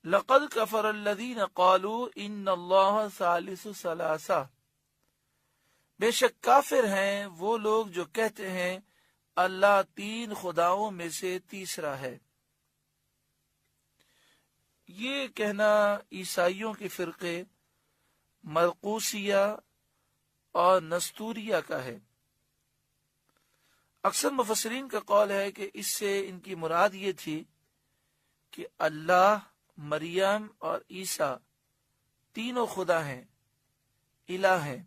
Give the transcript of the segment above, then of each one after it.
لقد کفر الذین قالوا ان اللہ ثالث ثلاثہ، بے شک کافر ہیں وہ لوگ جو کہتے ہیں اللہ تین خداؤں میں سے تیسرا ہے۔ یہ کہنا عیسائیوں کے فرقے مرقوسیہ اور نستوریہ کا ہے۔ اکثر مفسرین کا قول ہے کہ اس سے ان کی مراد یہ تھی کہ اللہ، مریم اور عیسیٰ تینوں خدا ہیں، الہ ہیں،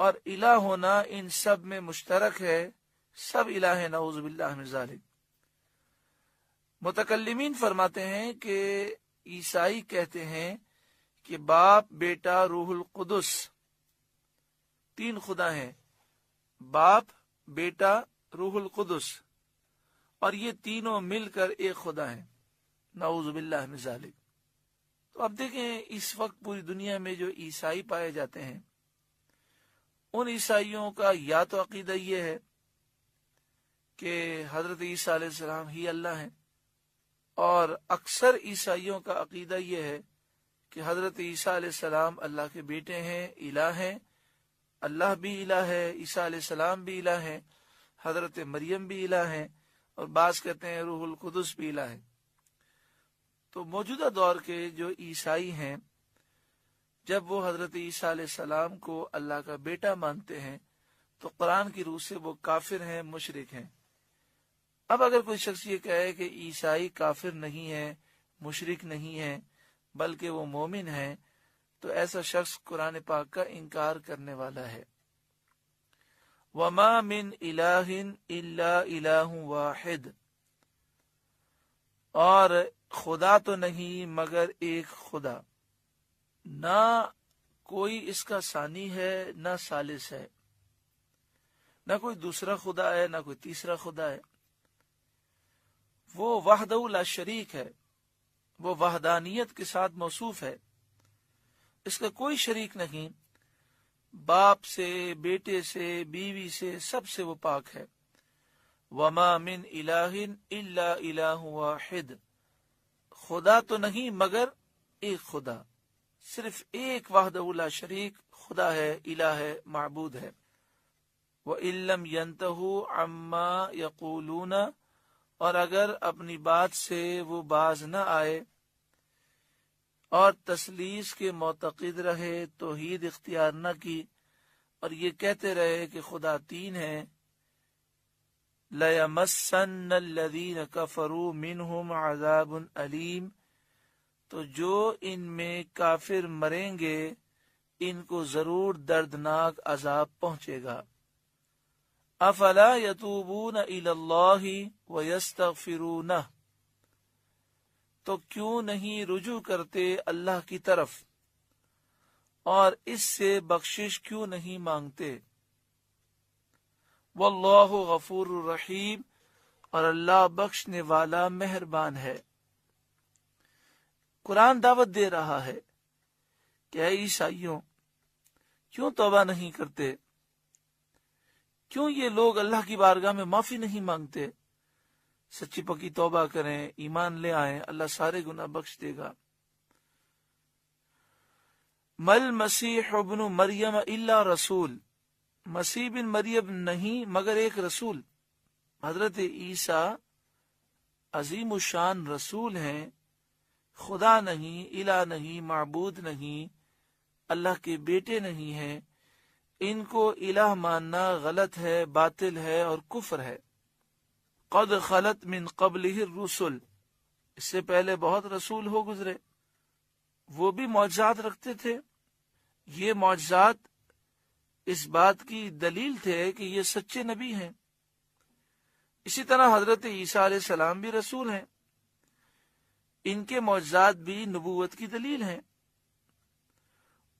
اور الہ ہونا ان سب میں مشترک ہے، سب الہ ہیں، نعوذ باللہ من ذالک۔ متکلمین فرماتے ہیں کہ عیسائی کہتے ہیں کہ باپ، بیٹا، روح القدس تین خدا ہیں، باپ، بیٹا، روح القدس، اور یہ تینوں مل کر ایک خدا ہیں، نعوذ باللہ من ذالک۔ تو اب دیکھیں اس وقت پوری دنیا میں جو عیسائی پائے جاتے ہیں، ان عیسائیوں کا یا تو عقیدہ یہ ہے کہ حضرت عیسیٰ علیہ السلام ہی اللہ ہیں، اور اکثر عیسائیوں کا عقیدہ یہ ہے کہ حضرت عیسیٰ علیہ السلام اللہ کے بیٹے ہیں، الہ ہیں، اللہ بھی الہ ہے، عیسیٰ علیہ السلام بھی الہ ہیں، حضرت مریم بھی الہ ہیں، اور بعض کہتے ہیں روح القدس بھی الہ ہے۔ تو موجودہ دور کے جو عیسائی ہیں، جب وہ حضرت عیسیٰ علیہ السلام کو اللہ کا بیٹا مانتے ہیں تو قرآن کی روح سے وہ کافر ہیں، مشرک ہیں۔ اب اگر کوئی شخص یہ کہے کہ عیسائی کافر نہیں ہے، مشرک نہیں ہے، بلکہ وہ مومن ہیں، تو ایسا شخص قرآن پاک کا انکار کرنے والا ہے۔ وَمَا مِنْ إِلَٰهٍ إِلَّا إِلَٰهٌ وَاحِدٌ، اور خدا تو نہیں مگر ایک خدا، نہ کوئی اس کا ثانی ہے نہ ثالث ہے، نہ کوئی دوسرا خدا ہے نہ کوئی تیسرا خدا ہے۔ وہ وحدہ لا شریک ہے، وہ وحدانیت کے ساتھ موصوف ہے، اس کا کوئی شریک نہیں، باپ سے، بیٹے سے، بیوی سے، سب سے وہ پاک ہے۔ وما من الہ الا الہ واحد، خدا تو نہیں مگر ایک خدا، صرف ایک وحدہ لا شریک خدا ہے، الہ ہے، معبود ہے۔ وَإِن لَّمْ يَنْتَهُوا عَمَّا يَقُولُونَ، اور اگر اپنی بات سے وہ باز نہ آئے اور تثلیث کے معتقد رہے، توحید اختیار نہ کی، اور یہ کہتے رہے کہ خدا تین ہیں، لَيَمَسَّنَّ الَّذِينَ كَفَرُوا مِنْهُمْ عَذَابٌ أَلِيمٌ، تو جو ان میں کافر مریں گے ان کو ضرور دردناک عذاب پہنچے گا۔ افلا یتوبون الی اللہ ویستغفرونہ، تو کیوں نہیں رجوع کرتے اللہ کی طرف اور اس سے بخشش کیوں نہیں مانگتے؟ واللہ غفور الرحیم، اور اللہ بخشنے والا مہربان ہے۔ قرآن دعوت دے رہا ہے کہ اے عیسائیوں، کیوں توبہ نہیں کرتے؟ کیوں یہ لوگ اللہ کی بارگاہ میں معافی نہیں مانگتے؟ سچی پکی توبہ کریں، ایمان لے آئیں، اللہ سارے گناہ بخش دے گا۔ مل مسیح ابن مریم الا رسول، مسیح بن مریم نہیں مگر ایک رسول۔ حضرت عیسیٰ عظیم الشان رسول ہیں، خدا نہیں، الہ نہیں، معبود نہیں، اللہ کے بیٹے نہیں ہیں۔ ان کو الہ ماننا غلط ہے، باطل ہے اور کفر ہے۔ قد خلت من قبلہ الرسل، اس سے پہلے بہت رسول ہو گزرے، وہ بھی معجزات رکھتے تھے۔ یہ معجزات اس بات کی دلیل تھے کہ یہ سچے نبی ہیں۔ اسی طرح حضرت عیسیٰ علیہ السلام بھی رسول ہیں، ان کے معجزات بھی نبوت کی دلیل ہیں،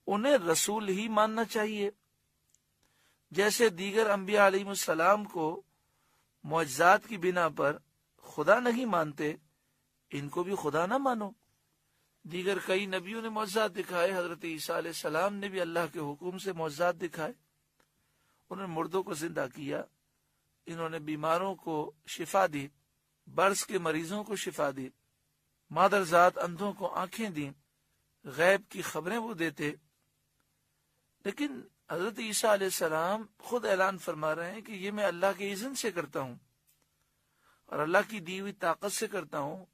انہیں رسول ہی ماننا چاہیے۔ جیسے دیگر انبیاء علیہ السلام کو معجزات کی بنا پر خدا نہیں مانتے، ان کو بھی خدا نہ مانو۔ دیگر کئی نبیوں نے معجزات دکھائے، حضرت عیسیٰ علیہ السلام نے بھی اللہ کے حکم سے معجزات دکھائے، انہوں نے مردوں کو زندہ کیا، انہوں نے بیماروں کو شفا دی، برس کے مریضوں کو شفا دی۔ مادر ذات اندھوں کو آنکھیں دیں، غیب کی خبریں وہ دیتے، لیکن حضرت عیسیٰ علیہ السلام خود اعلان فرما رہے ہیں کہ یہ میں اللہ کے اذن سے کرتا ہوں اور اللہ کی دی ہوئی طاقت سے کرتا ہوں،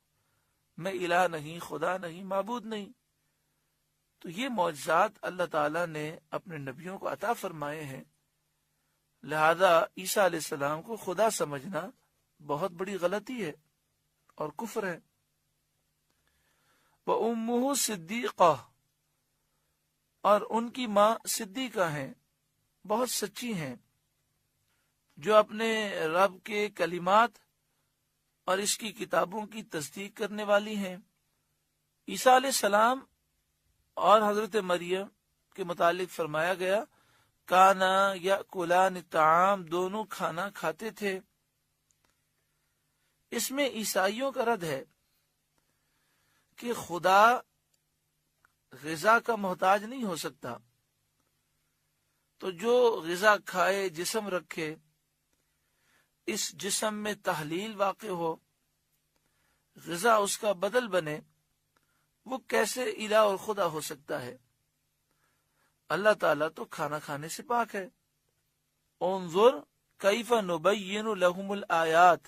میں الہ نہیں، خدا نہیں، معبود نہیں۔ تو یہ معجزات اللہ تعالیٰ نے اپنے نبیوں کو عطا فرمائے ہیں، لہذا عیسیٰ علیہ السلام کو خدا سمجھنا بہت بڑی غلطی ہے اور کفر ہے۔ وَأُمُّهُ صِدِّيقَةٌ، اور ان کی ماں صدیقہ ہیں، بہت سچی ہیں، جو اپنے رب کے کلمات اور اس کی کتابوں کی تصدیق کرنے والی ہیں۔ عیسیٰ علیہ السلام اور حضرت مریم کے متعلق فرمایا گیا کانا یأکلان الطعام، دونوں کھانا کھاتے تھے۔ اس میں عیسائیوں کا رد ہے کہ خدا غذا کا محتاج نہیں ہو سکتا، تو جو غذا کھائے، جسم رکھے، اس جسم میں تحلیل واقع ہو، غذا اس کا بدل بنے، وہ کیسے الہ اور خدا ہو سکتا ہے؟ اللہ تعالیٰ تو کھانا کھانے سے پاک ہے۔ انظر کیف نبین لہم الآیات،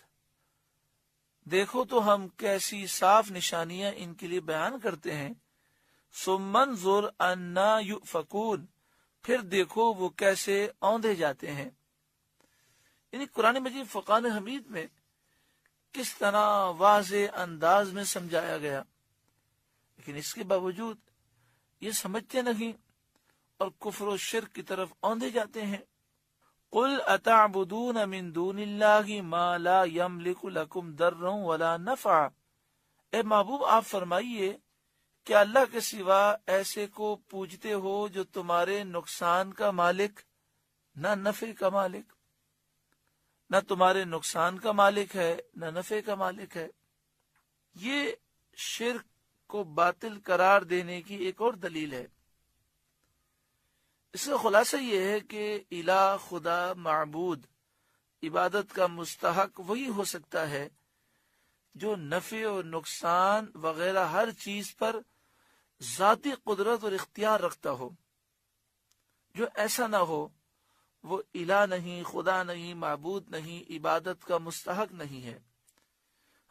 دیکھو تو ہم کیسی صاف نشانیاں ان کے لیے بیان کرتے ہیں۔ ثم انظر انا یؤفکون، پھر دیکھو وہ کیسے اوندھے جاتے ہیں۔ یعنی قرآن مجید فرقان حمید میں کس طرح واضح انداز میں سمجھایا گیا، لیکن اس کے باوجود یہ سمجھتے نہیں اور کفر و شرک کی طرف اوندھے جاتے ہیں۔ قل اتعبدون من دون اللہ ما لا یملک لکم ضرا ولا نفعا، اے محبوب آپ فرمائیے کیا اللہ کے سوا ایسے کو پوجتے ہو جو تمہارے نقصان کا مالک، نہ نفع کا مالک، نہ تمہارے نقصان کا مالک ہے نہ نفع کا مالک ہے۔ یہ شرک کو باطل قرار دینے کی ایک اور دلیل ہے۔ اس کا خلاصہ یہ ہے کہ الہ، خدا، معبود، عبادت کا مستحق وہی ہو سکتا ہے جو نفع و نقصان وغیرہ ہر چیز پر ذاتی قدرت اور اختیار رکھتا ہو۔ جو ایسا نہ ہو وہ الہ نہیں، خدا نہیں، معبود نہیں، عبادت کا مستحق نہیں ہے۔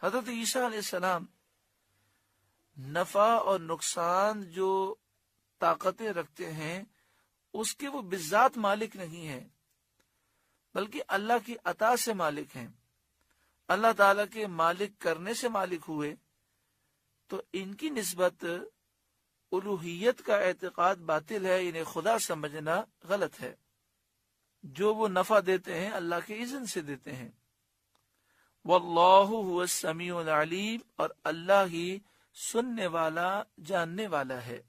حضرت عیسیٰ علیہ السلام نفع اور نقصان جو طاقتیں رکھتے ہیں اس کے وہ بذات مالک نہیں ہیں، بلکہ اللہ کی عطا سے مالک ہیں۔ اللہ تعالیٰ کے مالک کرنے سے مالک ہوئے، تو ان کی نسبت الوہیت کا اعتقاد باطل ہے، انہیں خدا سمجھنا غلط ہے۔ جو وہ نفع دیتے ہیں اللہ کے اذن سے دیتے ہیں۔ واللہ هو السمیع العلیم، اور اللہ ہی سننے والا، جاننے والا ہے۔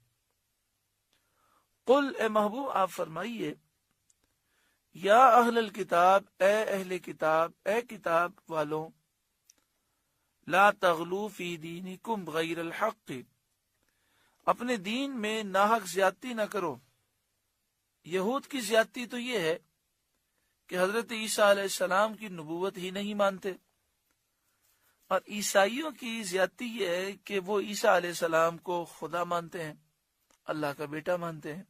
قل، اے محبوب آپ فرمائیے، یا اہل الکتاب، اے اہل کتاب، اے کتاب والوں، لا تغلو فی دینکم غیر الحق، اپنے دین میں ناحق زیادتی نہ کرو۔ یہود کی زیادتی تو یہ ہے کہ حضرت عیسیٰ علیہ السلام کی نبوت ہی نہیں مانتے، اور عیسائیوں کی زیادتی یہ ہے کہ وہ عیسیٰ علیہ السلام کو خدا مانتے ہیں، اللہ کا بیٹا مانتے ہیں۔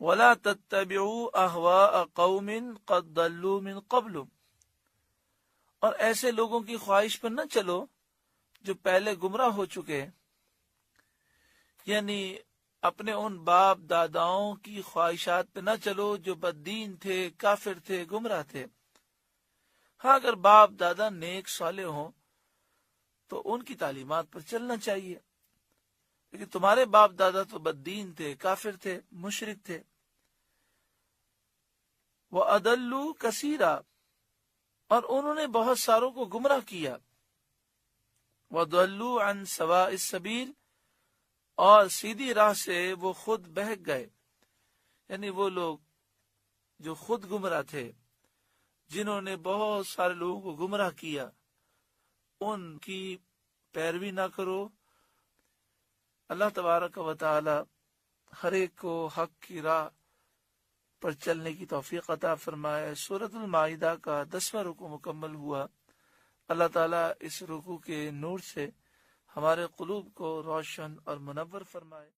وَلَا تَتَّبِعُوا أَهْوَاءَ قَوْمٍ قَدْ ضَلُّوا مِنْ قَبْلُ، اور ایسے لوگوں کی خواہش پر نہ چلو جو پہلے گمراہ ہو چکے، یعنی اپنے ان باپ داداؤں کی خواہشات پہ نہ چلو جو بددین تھے، کافر تھے، گمراہ تھے۔ ہاں، اگر باپ دادا نیک صالح ہوں تو ان کی تعلیمات پر چلنا چاہیے، لیکن تمہارے باپ دادا تو بددین تھے، کافر تھے، مشرک تھے۔ وَأَضَلُّوا كَثِيرًا، اور انہوں نے بہت ساروں کو گمراہ کیا۔ وَضَلُّوا عَنْ سَوَاءِ السَّبِيلِ، اور سیدھی راہ سے وہ خود بہک گئے، یعنی وہ لوگ جو خود گمراہ تھے، جنہوں نے بہت سارے لوگوں کو گمراہ کیا، ان کی پیروی نہ کرو۔ اللہ تبارک و تعالی ہر ایک کو حق کی راہ پر چلنے کی توفیق عطا فرمائے۔ سورۃ المائدہ کا 10واں رکوع مکمل ہوا۔ اللہ تعالیٰ اس رکوع کے نور سے ہمارے قلوب کو روشن اور منور فرمائے۔